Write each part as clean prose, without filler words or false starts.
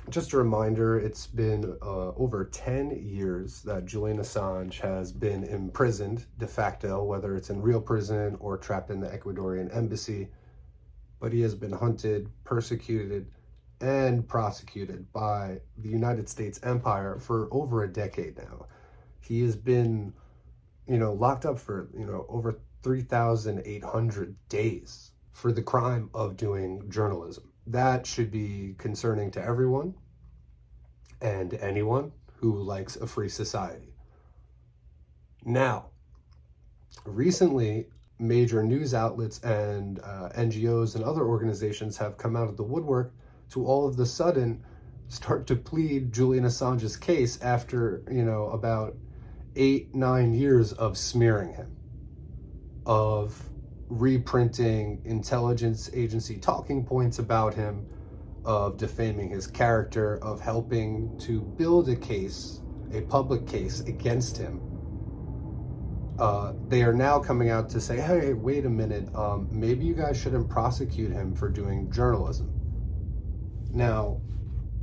Just a reminder, it's been over 10 years that Julian Assange has been imprisoned de facto, whether it's in real prison or trapped in the Ecuadorian embassy. But he has been hunted, persecuted, and prosecuted by the United States empire for over a decade now. He has been, locked up for, over 3,800 days for the crime of doing journalism. That should be concerning to everyone and anyone who likes a free society. Now, recently, major news outlets and NGOs and other organizations have come out of the woodwork to all of the sudden start to plead Julian Assange's case after, about 8-9 years of smearing him, of reprinting intelligence agency talking points about him, of defaming his character, of helping to build a case, a public case against him. They are now coming out to say, hey, wait a minute, maybe you guys shouldn't prosecute him for doing journalism. Now,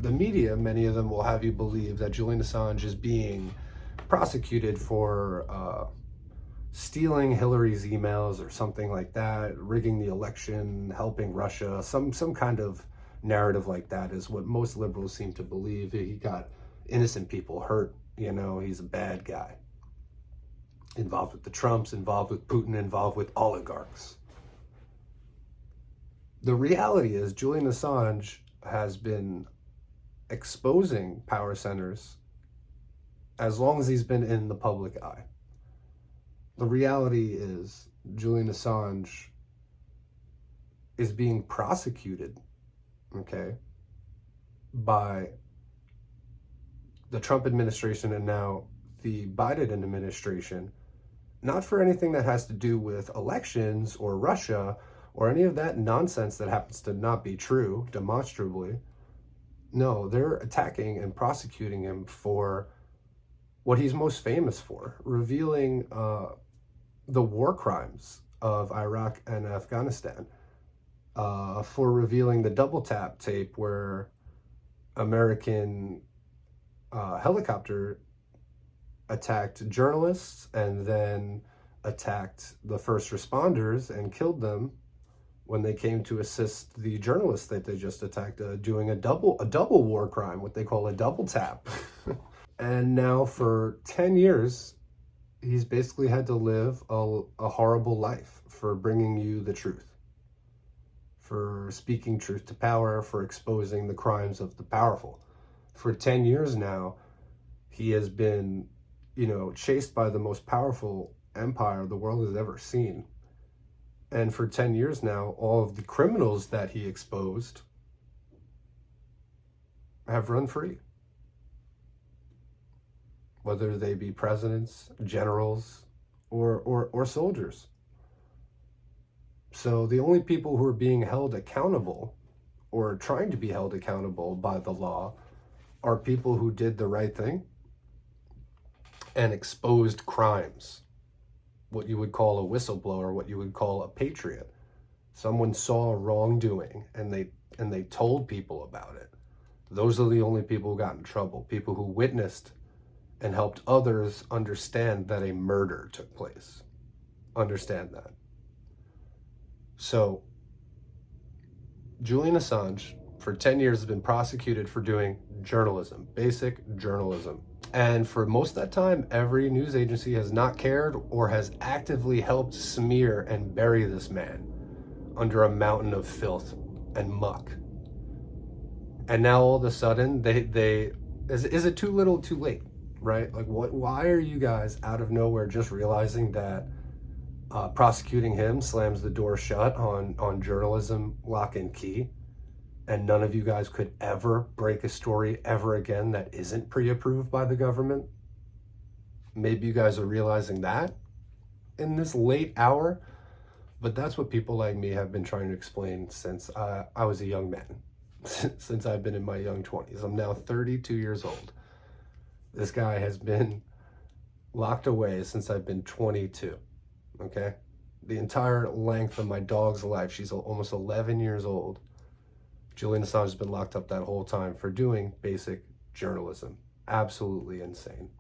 the media, many of them will have you believe that Julian Assange is being prosecuted for stealing Hillary's emails or something like that, rigging the election, helping Russia, some kind of narrative like that is what most liberals seem to believe. He got innocent people hurt, he's a bad guy. Involved with the Trumps, involved with Putin, involved with oligarchs. The reality is Julian Assange has been exposing power centers as long as he's been in the public eye. The reality is Julian Assange is being prosecuted, by the Trump administration and now the Biden administration, not for anything that has to do with elections or Russia or any of that nonsense that happens to not be true, demonstrably. No, they're attacking and prosecuting him for what he's most famous for, revealing the war crimes of Iraq and Afghanistan, for revealing the double tap tape where American helicopter attacked journalists and then attacked the first responders and killed them when they came to assist the journalists that they just attacked, doing a double war crime, what they call a double tap. And now for 10 years, he's basically had to live a horrible life for bringing you the truth, for speaking truth to power, for exposing the crimes of the powerful. For 10 years now, he has been, chased by the most powerful empire the world has ever seen. And for 10 years now, all of the criminals that he exposed have run free. Whether they be presidents, generals, or soldiers. So the only people who are being held accountable or trying to be held accountable by the law are people who did the right thing and exposed crimes. What you would call a whistleblower, what you would call a patriot. Someone saw wrongdoing and they told people about it. Those are the only people who got in trouble. People who witnessed and helped others understand that a murder took place. Understand that. So, Julian Assange, for 10 years, has been prosecuted for doing journalism, basic journalism. And for most of that time, every news agency has not cared or has actively helped smear and bury this man under a mountain of filth and muck. And now all of a sudden, is it too little, too late, right? Like, why are you guys out of nowhere just realizing that prosecuting him slams the door shut on journalism, lock and key? And none of you guys could ever break a story ever again that isn't pre-approved by the government? Maybe you guys are realizing that in this late hour, but that's what people like me have been trying to explain since I was a young man, since I've been in my young 20s. I'm now 32 years old. This guy has been locked away since I've been 22, The entire length of my dog's life. She's almost 11 years old. Julian Assange has been locked up that whole time for doing basic journalism. Absolutely insane.